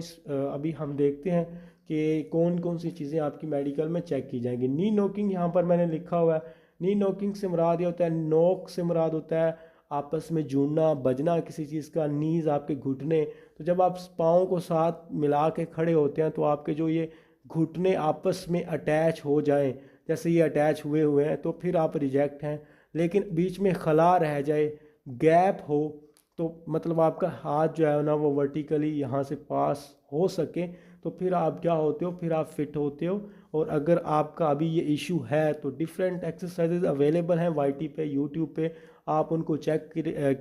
अभी हम देखते हैं कि कौन कौन सी चीज़ें आपकी मेडिकल में चेक की जाएंगी। नी नोकिंग यहाँ पर मैंने लिखा हुआ है। नी नोकिंग से मुराद ये होता है, नोक से मुराद होता है आपस में जुड़ना, बजना किसी चीज़ का। नीज आपके घुटने, तो जब आप पाँव को साथ मिला के खड़े होते हैं तो आपके जो ये घुटने आपस में अटैच हो जाएं, जैसे ये अटैच हुए हुए हैं, तो फिर आप रिजेक्ट हैं। लेकिन बीच में खला रह जाए, गैप हो, तो मतलब आपका हाथ जो है ना वो वर्टिकली यहाँ से पास हो सके, तो फिर आप क्या होते हो, फिर आप फिट होते हो। और अगर आपका अभी ये इशू है तो डिफरेंट एक्सरसाइजेज अवेलेबल हैं वाईटी पे, यूट्यूब पे, आप उनको चेक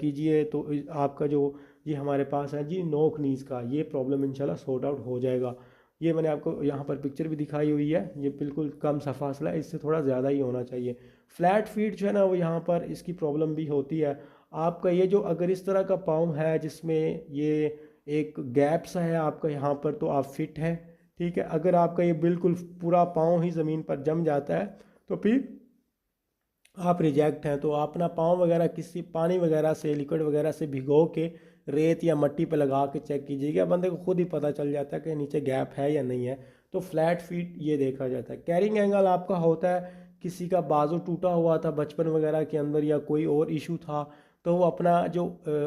कीजिए। तो आपका जो ये हमारे पास है जी नोक नीज का, ये प्रॉब्लम इंशाल्लाह सॉर्ट आउट हो जाएगा। ये मैंने आपको यहाँ पर पिक्चर भी दिखाई हुई है, ये बिल्कुल कम सा फासला है, इससे थोड़ा ज़्यादा ही होना चाहिए। फ्लैट फीट जो है ना वो यहाँ पर इसकी प्रॉब्लम भी होती है। आपका ये जो अगर इस तरह का पाँव है जिसमें ये एक गैप सा है आपका यहाँ पर, तो आप फिट हैं। ठीक है, अगर आपका ये बिल्कुल पूरा पाँव ही ज़मीन पर जम जाता है तो फिर आप रिजेक्ट हैं। तो अपना पाँव वगैरह किसी पानी वगैरह से, लिक्विड वगैरह से भिगो के रेत या मिट्टी पे लगा के चेक कीजिएगा, बंदे को खुद ही पता चल जाता है कि नीचे गैप है या नहीं है। तो फ्लैट फीट ये देखा जाता है। कैरिंग एंगल आपका होता है, किसी का बाजू टूटा हुआ था बचपन वगैरह के अंदर या कोई और इशू था, तो वो अपना जो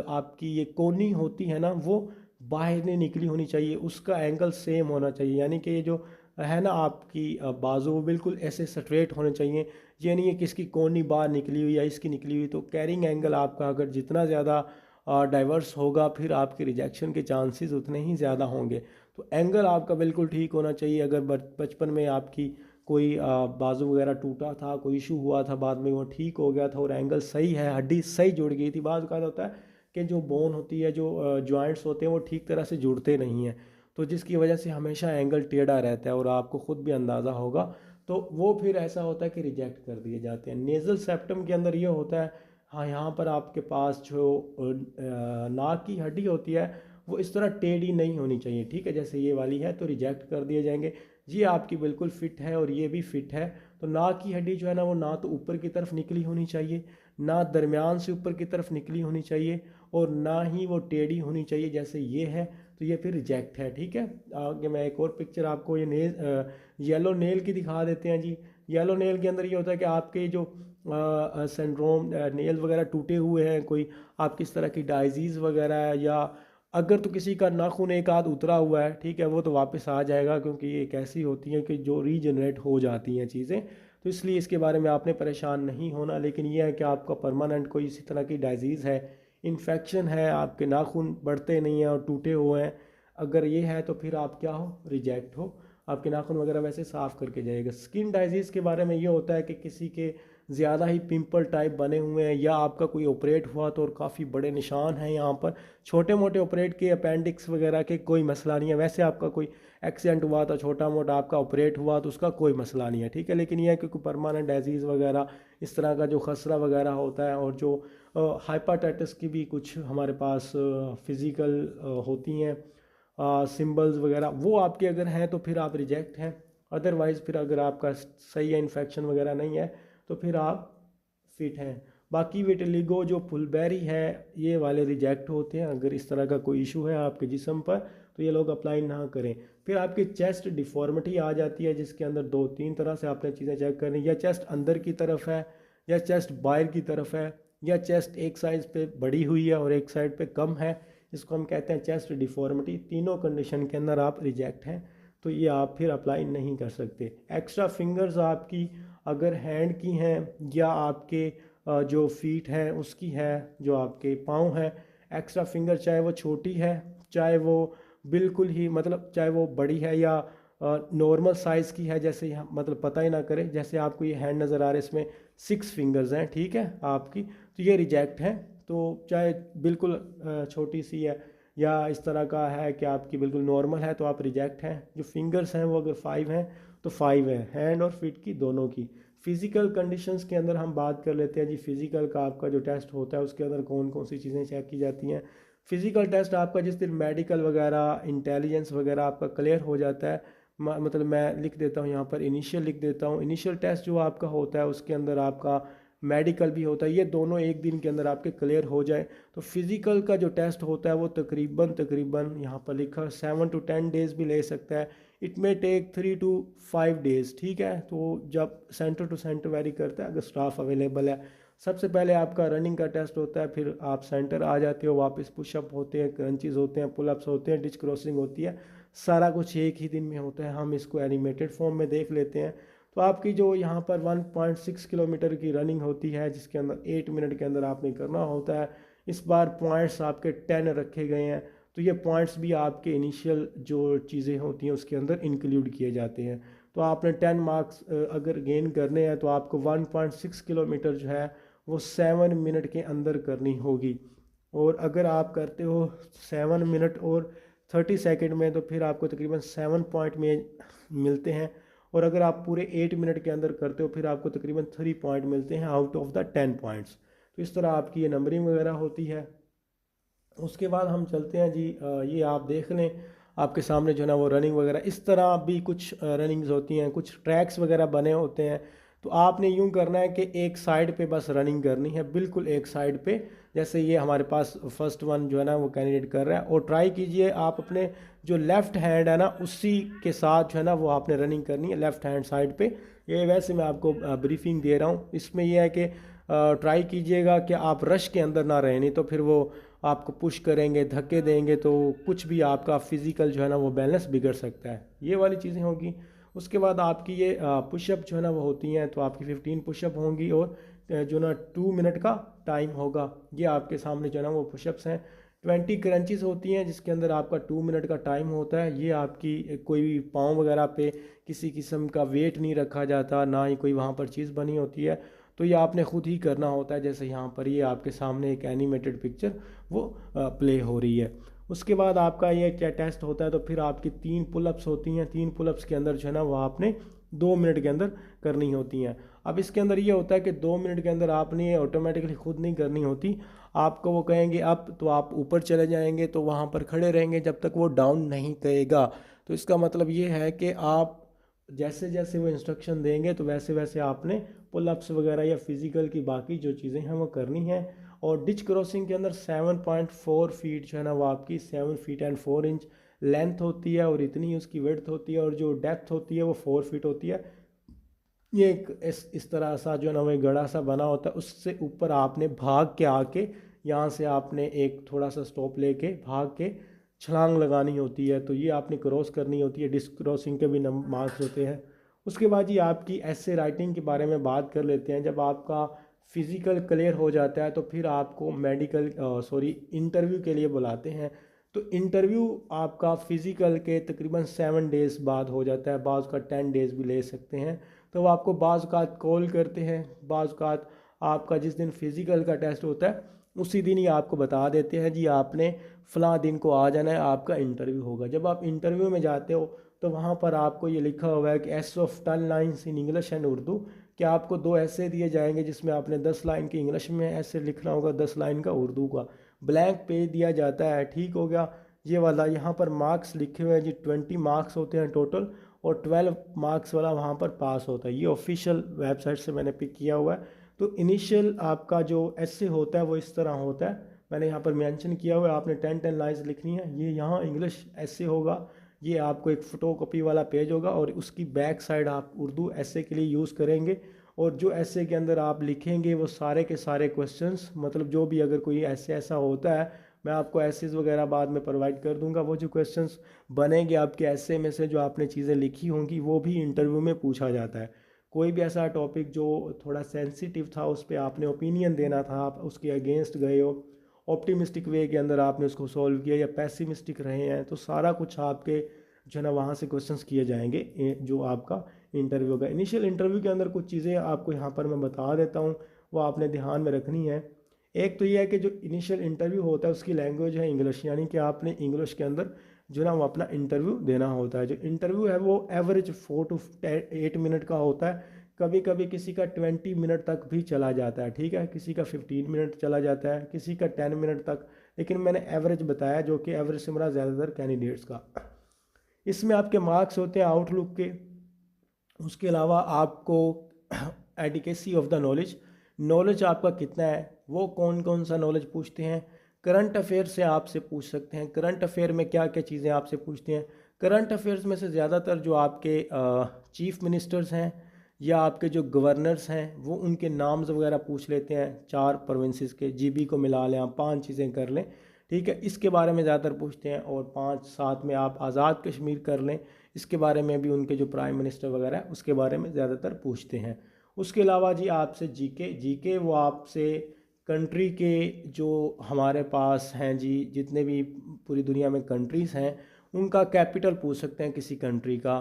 आपकी ये कोनी होती है ना वो बाहर नहीं निकली होनी चाहिए, उसका एंगल सेम होना चाहिए। यानी कि ये जो है ना आपकी बाजू वो बिल्कुल ऐसे स्ट्रेट होने चाहिए। ये नहीं है कि इसकी कोनी बाहर निकली हुई या इसकी निकली हुई। तो कैरिंग एंगल आपका अगर जितना ज़्यादा डाइवर्स होगा, फिर आपके रिजेक्शन के चांसेस उतने ही ज़्यादा होंगे। तो एंगल आपका बिल्कुल ठीक होना चाहिए। अगर बचपन में आपकी कोई बाजू वगैरह टूटा था, कोई इशू हुआ था, बाद में वो ठीक हो गया था और एंगल सही है, हड्डी सही जुड़ गई थी। बाद का होता है कि जो बोन होती है, जो जॉइंट्स होते हैं, वो ठीक तरह से जुड़ते नहीं हैं, तो जिसकी वजह से हमेशा एंगल टेढ़ा रहता है और आपको ख़ुद भी अंदाज़ा होगा। तो वो फिर ऐसा होता है कि रिजेक्ट कर दिए जाते हैं। नेज़ल सेप्टम के अंदर ये होता है, हाँ, यहाँ पर आपके पास जो नाक की हड्डी होती है वो इस तरह टेढ़ी नहीं होनी चाहिए, ठीक है, जैसे ये वाली है, तो रिजेक्ट कर दिए जाएंगे। ये आपकी बिल्कुल फिट है और ये भी फिट है। तो नाक की हड्डी जो है ना, वो ना तो ऊपर की तरफ निकली होनी चाहिए, ना दरमियान से ऊपर की तरफ निकली होनी चाहिए, और ना ही वो टेढ़ी होनी चाहिए जैसे ये है, तो ये फिर रिजेक्ट है, ठीक है। आगे मैं एक और पिक्चर आपको ये येलो नेल की दिखा देते हैं जी। येलो नेल के अंदर ये होता है कि आपके जो सिंड्रोम नेल वगैरह टूटे हुए हैं, कोई आप किस तरह की डाइजीज़ वगैरह है, या अगर तो किसी का नाखून एक आध उतरा हुआ है, ठीक है, वो तो वापस आ जाएगा, क्योंकि ये एक ऐसी होती हैं कि जो रीजनरेट हो जाती हैं चीज़ें, तो इसलिए इसके बारे में आपने परेशान नहीं होना। लेकिन यह है कि आपका परमानेंट कोई इसी तरह की डाइजीज़ है, इन्फेक्शन है, आपके नाखून बढ़ते नहीं हैं और टूटे हुए हैं, अगर ये है तो फिर आप क्या हो, रिजेक्ट हो। आपके नाखून वगैरह वैसे साफ़ करके जाएगा। स्किन डाइजीज़ के बारे में ये होता है कि किसी के ज़्यादा ही पिंपल टाइप बने हुए हैं, या आपका कोई ऑपरेट हुआ तो और काफ़ी बड़े निशान हैं यहाँ पर। छोटे मोटे ऑपरेट के, अपेंडिक्स वगैरह के कोई मसला नहीं है। वैसे आपका कोई एक्सीडेंट हुआ था, छोटा मोटा आपका ऑपरेट हुआ, तो उसका कोई मसला नहीं है, ठीक है। लेकिन यह है कि कोई परमानेंट डिजीज़ वगैरह, इस तरह का जो खसरा वगैरह होता है, और जो हाइपाटाइटिस की भी कुछ हमारे पास फिज़िकल होती हैं सिंबल्स वगैरह, वो आपके अगर हैं तो फिर आप रिजेक्ट हैं। अदरवाइज़ फिर अगर आपका सही है, इन्फेक्शन वगैरह नहीं है, तो फिर आप फिट हैं। बाकी विटिलिगो जो फुलबेरी है, ये वाले रिजेक्ट होते हैं। अगर इस तरह का कोई इशू है आपके जिस्म पर, तो ये लोग अप्लाई ना करें। फिर आपकी चेस्ट डिफॉर्मिटी आ जाती है, जिसके अंदर 2-3 तरह से आपने चीज़ें चेक करनी, या चेस्ट अंदर की तरफ है, या चेस्ट बाहर की तरफ है, या चेस्ट एक साइड पे बड़ी हुई है और एक साइड पे कम है, इसको हम कहते हैं चेस्ट डिफॉर्मिटी। तीनों कंडीशन के अंदर आप रिजेक्ट हैं, तो ये आप फिर अप्लाई नहीं कर सकते। एक्स्ट्रा फिंगर्स आपकी अगर हैंड की हैं, या आपके जो फीट हैं उसकी है, जो आपके पाँव हैं, एक्स्ट्रा फिंगर चाहे वो छोटी है, चाहे वो बिल्कुल ही मतलब चाहे वो बड़ी है, या नॉर्मल साइज़ की है, जैसे यहाँ मतलब पता ही ना करे, जैसे आपको ये हैंड नज़र आ रहा है, इसमें 6 फिंगर्स हैं, ठीक है आपकी, तो ये रिजेक्ट है। तो चाहे बिल्कुल छोटी सी है, या इस तरह का है कि आपकी बिल्कुल नॉर्मल है, तो आप रिजेक्ट हैं। जो फिंगर्स हैं वो अगर 5 हैं तो 5 है, हैंड और फिट की दोनों की। फ़िज़िकल कंडीशंस के अंदर हम बात कर लेते हैं जी। फ़िज़िकल का आपका जो टेस्ट होता है, उसके अंदर कौन कौन सी चीज़ें चेक की जाती हैं। फ़िज़िकल टेस्ट आपका जिस दिन मेडिकल वगैरह, इंटेलिजेंस वगैरह आपका क्लियर हो जाता है, मतलब मैं लिख देता हूँ यहाँ पर, इनिशियल लिख देता हूँ। इनिशियल टेस्ट जो आपका होता है, उसके अंदर आपका मेडिकल भी होता है, ये दोनों एक दिन के अंदर आपके क्लियर हो जाए, तो फिज़िकल का जो टेस्ट होता है वो तकरीबन यहाँ पर लिखा 7 to 10 डेज़ भी ले सकता है। It may take 3 to 5 days, ठीक है। तो जब सेंटर टू सेंटर वेरी करता है, अगर स्टाफ अवेलेबल है। सबसे पहले आपका रनिंग का टेस्ट होता है, फिर आप सेंटर आ जाते हो, वापस पुशअप होते हैं, क्रंचेस होते हैं, पुलअप्स होते हैं, डिच क्रॉसिंग होती है, सारा कुछ एक ही दिन में होता है। हम इसको एनिमेटेड फॉर्म में देख लेते हैं। तो आपकी जो यहाँ पर 1.6 किलोमीटर की रनिंग होती है, जिसके अंदर 8 मिनट के अंदर आपने करना होता है। इस बार पॉइंट्स आपके 10 रखे गए हैं, तो ये पॉइंट्स भी आपके इनिशियल जो चीज़ें होती हैं उसके अंदर इंक्लूड किए जाते हैं। तो आपने 10 मार्क्स अगर गेन करने हैं, तो आपको 1.6 किलोमीटर जो है वो 7 मिनट के अंदर करनी होगी। और अगर आप करते हो 7 मिनट और 30 सेकंड में, तो फिर आपको तकरीबन 7 पॉइंट में मिलते हैं। और अगर आप पूरे 8 मिनट के अंदर करते हो, फिर आपको तकरीबन 3 पॉइंट मिलते हैं आउट ऑफ द 10 पॉइंट्स। तो इस तरह आपकी ये नंबरिंग वगैरह होती है। उसके बाद हम चलते हैं जी, ये आप देख लें आपके सामने जो है ना वो रनिंग वगैरह, इस तरह भी कुछ रनिंग्स होती हैं, कुछ ट्रैक्स वगैरह बने होते हैं। तो आपने यूं करना है कि एक साइड पे बस रनिंग करनी है, बिल्कुल एक साइड पे। जैसे ये हमारे पास फर्स्ट वन जो है ना वो कैंडिडेट कर रहा है, और ट्राई कीजिए आप अपने जो लेफ़्ट हैंड है ना उसी के साथ जो है ना वो आपने रनिंग करनी है, लेफ़्ट हैंड साइड पे। ये वैसे मैं आपको ब्रीफिंग दे रहा हूँ। इसमें यह है कि ट्राई कीजिएगा कि आप रश के अंदर ना रहें, नहीं तो फिर वो आपको पुश करेंगे, धक्के देंगे, तो कुछ भी आपका फ़िज़िकल जो है ना वो बैलेंस बिगड़ सकता है। ये वाली चीज़ें होगी। उसके बाद आपकी ये पुशअप जो है ना वो होती हैं, तो आपकी 15 पुशअप होंगी और जो ना 2 मिनट का टाइम होगा। ये आपके सामने जो है ना वो पुशअप्स हैं। 20 क्रंचेस होती हैं जिसके अंदर आपका 2 मिनट का टाइम होता है। ये आपकी कोई भी पाँव वगैरह पे किसी किस्म का वेट नहीं रखा जाता, ना ही कोई वहाँ पर चीज़ बनी होती है, तो ये आपने ख़ुद ही करना होता है। जैसे यहाँ पर ये आपके सामने एक एनिमेटेड पिक्चर वो प्ले हो रही है। उसके बाद आपका ये क्या टेस्ट होता है, तो फिर आपकी 3 पुलअप्स होती हैं। 3 पुलअप्स के अंदर जो है ना वो आपने 2 मिनट के अंदर करनी होती हैं। अब इसके अंदर ये होता है कि 2 मिनट के अंदर आपने ये ऑटोमेटिकली खुद नहीं करनी होती। आपको वो कहेंगे अप, तो आप ऊपर चले जाएंगे, तो वहाँ पर खड़े रहेंगे जब तक वो डाउन नहीं कहेगा। तो इसका मतलब ये है कि आप जैसे जैसे वो इंस्ट्रक्शन देंगे तो वैसे वैसे आपने पुलअप्स वगैरह या फिज़िकल की बाकी जो चीज़ें हैं वो करनी है। और डिच क्रॉसिंग के अंदर 7.4 फीट जो है ना वो आपकी 7 फीट एंड 4 इंच लेंथ होती है, और इतनी ही उसकी विड्थ होती है, और जो डेप्थ होती है वो 4 फीट होती है। ये एक इस तरह सा जो है ना वो गड़ा सा बना होता है। उससे ऊपर आपने भाग के आके यहाँ से आपने एक थोड़ा सा स्टॉप लेके भाग के छलांग लगानी होती है। तो ये आपने क्रॉस करनी होती है। डिस्क क्रॉसिंग के भी मार्क्स होते हैं। उसके बाद ये आपकी ऐसे राइटिंग के बारे में बात कर लेते हैं। जब आपका फिज़िकल क्लियर हो जाता है तो फिर आपको इंटरव्यू के लिए बुलाते हैं। तो इंटरव्यू आपका फ़िज़िकल के तकरीबन 7 डेज़ बाद हो जाता है, बाज़ का 10 डेज़ भी ले सकते हैं। तो वो आपको बाज़ का कॉल करते हैं, बाज़ का आपका जिस दिन फ़िज़िकल का टेस्ट होता है उसी दिन ही आपको बता देते हैं जी आपने फ़लाँ दिन को आ जाना है, आपका इंटरव्यू होगा। जब आप इंटरव्यू में जाते हो तो वहाँ पर आपको ये लिखा हुआ है कि S of 10 lines in English and Urdu, कि आपको 2 ऐसे दिए जाएंगे जिसमें आपने 10 लाइन की इंग्लिश में ऐसे लिखना होगा, 10 लाइन का उर्दू का। ब्लैंक पेज दिया जाता है, ठीक हो गया। ये वाला यहाँ पर मार्क्स लिखे हुए हैं जी, 20 मार्क्स होते हैं टोटल, और 12 मार्क्स वाला वहाँ पर पास होता है। ये ऑफिशियल वेबसाइट से मैंने पिक किया हुआ है। तो इनिशियल आपका जो ऐसे होता है वो इस तरह होता है, मैंने यहाँ पर मेंशन किया हुआ है। आपने 10 लाइन्स लिखनी है। ये यहाँ इंग्लिश ऐसे होगा, ये आपको एक फ़ोटोकॉपी वाला पेज होगा, और उसकी बैक साइड आप उर्दू ऐसे के लिए यूज़ करेंगे। और जो ऐसे के अंदर आप लिखेंगे वो सारे के सारे क्वेश्चंस, मतलब जो भी अगर कोई ऐसे ऐसा होता है, मैं आपको ऐसेस वगैरह बाद में प्रोवाइड कर दूंगा। वो जो क्वेश्चंस बनेंगे आपके ऐसे में से जो आपने चीज़ें लिखी होंगी वो भी इंटरव्यू में पूछा जाता है। कोई भी ऐसा टॉपिक जो थोड़ा सेंसिटिव था, उस पर आपने ओपिनियन देना था, आप उसके अगेंस्ट गए हो, ऑप्टिमिस्टिक वे के अंदर आपने उसको सॉल्व किया, या पैसिमिस्टिक रहे हैं, तो सारा कुछ आपके जो है ना वहाँ से क्वेश्चंस किए जाएंगे जो आपका इंटरव्यू का। इनिशियल इंटरव्यू के अंदर कुछ चीज़ें आपको यहाँ पर मैं बता देता हूँ, वो आपने ध्यान में रखनी है। एक तो ये है कि जो इनिशियल इंटरव्यू होता है उसकी लैंग्वेज है इंग्लिश, यानी कि आपने इंग्लिश के अंदर जो ना वो अपना इंटरव्यू देना होता है। जो इंटरव्यू है वो एवरेज 4 to 8 मिनट का होता है। कभी कभी किसी का 20 मिनट तक भी चला जाता है, ठीक है, किसी का 15 मिनट चला जाता है, किसी का 10 मिनट तक, लेकिन मैंने एवरेज बताया जो कि एवरेज से मेरा ज़्यादातर कैंडिडेट्स का। इसमें आपके मार्क्स होते हैं आउटलुक के। उसके अलावा आपको adequacy of the knowledge, knowledge आपका कितना है, वो कौन कौन सा नॉलेज पूछते हैं। करंट अफेयर से आपसे पूछ सकते हैं। करंट अफेयर में क्या क्या चीज़ें आपसे पूछते हैं। करंट अफेयर्स में से ज़्यादातर जो आपके चीफ मिनिस्टर्स हैं या आपके जो गवर्नर्स हैं वो उनके नाम्स वगैरह पूछ लेते हैं। 4 प्रोविंसेस के जीबी को मिला लें, आप 5 चीज़ें कर लें, ठीक है, इसके बारे में ज़्यादातर पूछते हैं। और 5 साथ में आप आज़ाद कश्मीर कर लें, इसके बारे में भी उनके जो प्राइम मिनिस्टर वगैरह है उसके बारे में ज़्यादातर पूछते हैं। उसके अलावा जी आपसे जीके वो आपसे कंट्री के जो हमारे पास हैं जी, जितने भी पूरी दुनिया में कंट्रीज़ हैं उनका कैपिटल पूछ सकते हैं किसी कंट्री का।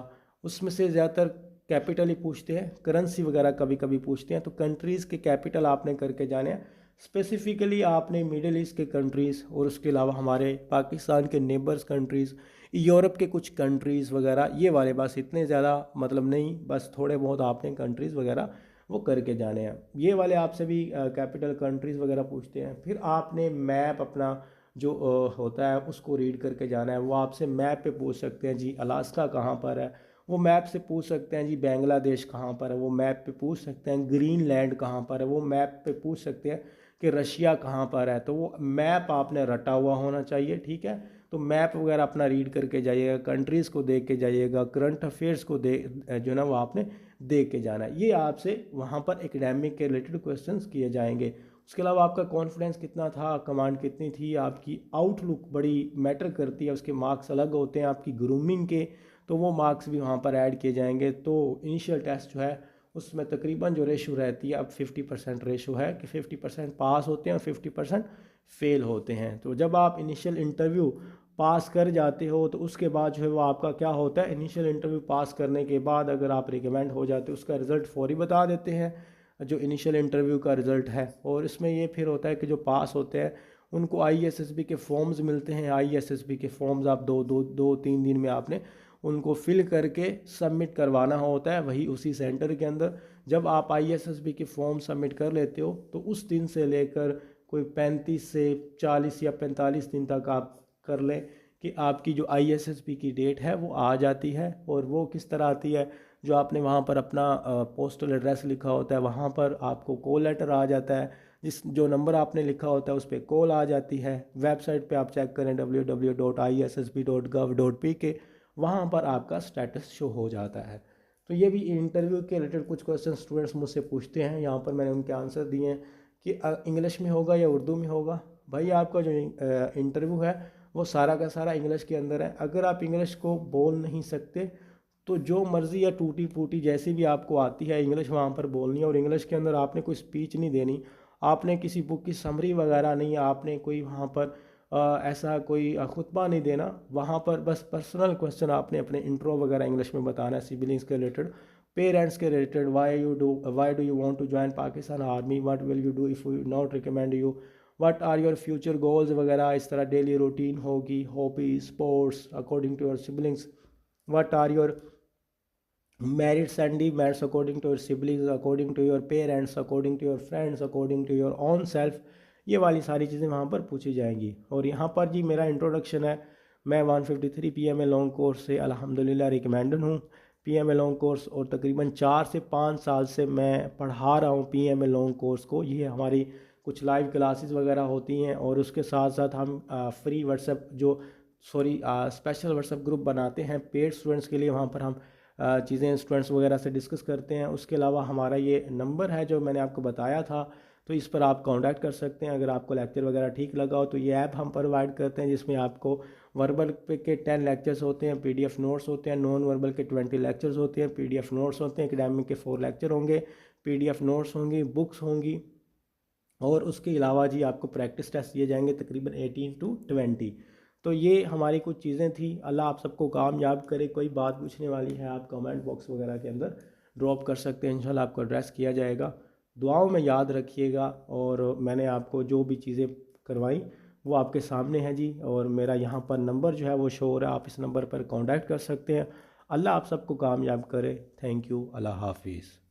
उसमें से ज़्यादातर कैपिटल ही पूछते हैं, करेंसी वगैरह कभी कभी पूछते हैं। तो कंट्रीज़ के कैपिटल आपने करके जाने हैं। स्पेसिफ़िकली आपने मिडिल ईस्ट के कंट्रीज़, और उसके अलावा हमारे पाकिस्तान के नेबर्स कंट्रीज़, यूरोप के कुछ कंट्रीज़ वगैरह, ये वाले बस इतने ज़्यादा मतलब नहीं, बस थोड़े बहुत आपने कंट्रीज़ वगैरह वो करके जाने हैं। ये वाले आपसे भी कैपिटल कंट्रीज़ वगैरह पूछते हैं। फिर आपने मैप अपना जो होता है उसको रीड करके जाना है। वो आपसे मैप पे पूछ सकते हैं जी अलास्का कहाँ पर है, वो मैप से पूछ सकते हैं जी बांग्लादेश कहाँ पर है, वो मैप पे पूछ सकते हैं ग्रीनलैंड कहाँ पर है, वो मैप पे पूछ सकते हैं कि रशिया कहाँ पर है। तो वो मैप आपने रटा हुआ होना चाहिए, ठीक है। तो मैप वगैरह अपना रीड करके जाइएगा, कंट्रीज़ को देख के जाइएगा, करंट अफेयर्स को जो ना वो आपने देख के जाना है। ये आपसे वहाँ पर एकेडमिक के रिलेटेड क्वेश्चंस किए जाएंगे। उसके अलावा आपका कॉन्फिडेंस कितना था, कमांड कितनी थी, आपकी आउटलुक बड़ी मैटर करती है, उसके मार्क्स अलग होते हैं। आपकी ग्रूमिंग के तो वो मार्क्स भी वहाँ पर ऐड किए जाएंगे। तो इनिशियल टेस्ट जो है उसमें तकरीबन जो रेशो रहती है अब 50% रेशो है कि 50% पास होते हैं और 50% फ़ेल होते हैं। तो जब आप इनिशियल इंटरव्यू पास कर जाते हो तो उसके बाद जो है वो आपका क्या होता है, इनिशियल इंटरव्यू पास करने के बाद अगर आप रिकमेंड हो जाते हो उसका रिज़ल्ट फौरी बता देते हैं, जो इनिशियल इंटरव्यू का रिज़ल्ट है। और इसमें ये फिर होता है कि जो पास होते हैं उनको ISSB के फॉर्म्स मिलते हैं। ISSB के फॉर्म्स आप दो तीन दिन में आपने उनको फिल करके सबमिट करवाना होता है वही उसी सेंटर के अंदर। जब आप ISSB के फॉर्म सबमिट कर लेते हो तो उस दिन से लेकर कोई 35 से 40 या 45 दिन तक आप कर लें कि आपकी जो ISSB की डेट है वो आ जाती है। और वो किस तरह आती है, जो आपने वहाँ पर अपना पोस्टल एड्रेस लिखा होता है वहाँ पर आपको कॉल लेटर आ जाता है, जो नंबर आपने लिखा होता है उस पर कॉल आ जाती है। वेबसाइट पे आप चेक करें www.issb.gov.pk, वहाँ पर आपका स्टेटस शो हो जाता है। तो ये भी इंटरव्यू के रिलेटेड कुछ क्वेश्चन स्टूडेंट्स मुझसे पूछते हैं, यहाँ पर मैंने उनके आंसर दिए हैं कि इंग्लिश में होगा या उर्दू में होगा। भाई आपका जो इंटरव्यू है वो सारा का सारा इंग्लिश के अंदर है। अगर आप इंग्लिश को बोल नहीं सकते तो जो मर्ज़ी या टूटी फूटी जैसी भी आपको आती है इंग्लिश वहाँ पर बोलनी है। और इंग्लिश के अंदर आपने कोई स्पीच नहीं देनी, आपने किसी बुक की समरी वगैरह नहीं, आपने कोई वहाँ पर ऐसा कोई खुतबा नहीं देना। वहाँ पर बस पर्सनल क्वेश्चन आपने अपने इंट्रो वगैरह इंग्लिश में बताना है, सिबलिंग्स के रिलेटेड, पेरेंट्स के रिलेटेड, why do you want to join Pakistan army, what will you do if you not recommend you, what are your future goals वगैरह। इस तरह डेली रूटीन होगी, hobby, sports according to your siblings, what are your merits and demerits according to your siblings, according to your parents, according to your friends, according to your own self। ये वाली सारी चीज़ें वहाँ पर पूछी जाएंगी। और यहाँ पर जी मेरा इंट्रोडक्शन है, मैं 153 PMA लॉन्ग कोर्स से अल्हम्दुलिल्लाह रिकमेंडेड हूँ। PMA लॉन्ग कोर्स और तकरीबन 4 से 5 साल से मैं पढ़ा रहा हूँ PMA लॉन्ग कोर्स को। ये हमारी कुछ लाइव क्लासेस वगैरह होती हैं और उसके साथ साथ हम free WhatsApp special WhatsApp group बनाते हैं पेड स्टूडेंट्स के लिए। वहाँ पर हम चीज़ें स्टूडेंट्स वगैरह से डिस्कस करते हैं। उसके अलावा हमारा ये नंबर है जो मैंने आपको बताया था, तो इस पर आप कांटेक्ट कर सकते हैं। अगर आपको लेक्चर वगैरह ठीक लगा हो तो ये ऐप हम प्रोवाइड करते हैं जिसमें आपको वर्बल के 10 लेक्चर्स होते हैं, PDF नोट्स होते हैं, नॉन वर्बल के 20 लेक्चर्स होते हैं, PDF नोट्स होते हैं, एकेडमिक के 4 लेक्चर होंगे, PDF नोट्स होंगी, बुक्स होंगी। और उसके अलावा जी आपको प्रैक्टिस टेस्ट दिए जाएंगे तकरीबन 18 to 20। तो ये हमारी कुछ चीज़ें थी। अल्लाह आप सबको कामयाब करे। कोई बात पूछने वाली है आप कमेंट बॉक्स वगैरह के अंदर ड्रॉप कर सकते हैं, इंशाल्लाह आपको एड्रेस किया जाएगा। दुआओं में याद रखिएगा। और मैंने आपको जो भी चीज़ें करवाई वो आपके सामने है जी। और मेरा यहाँ पर नंबर जो है वो शो हो रहा है, आप इस नंबर पर कॉन्टैक्ट कर सकते हैं। अल्लाह आप सबको कामयाब करे। Thank you. अल्लाह हाफिज़।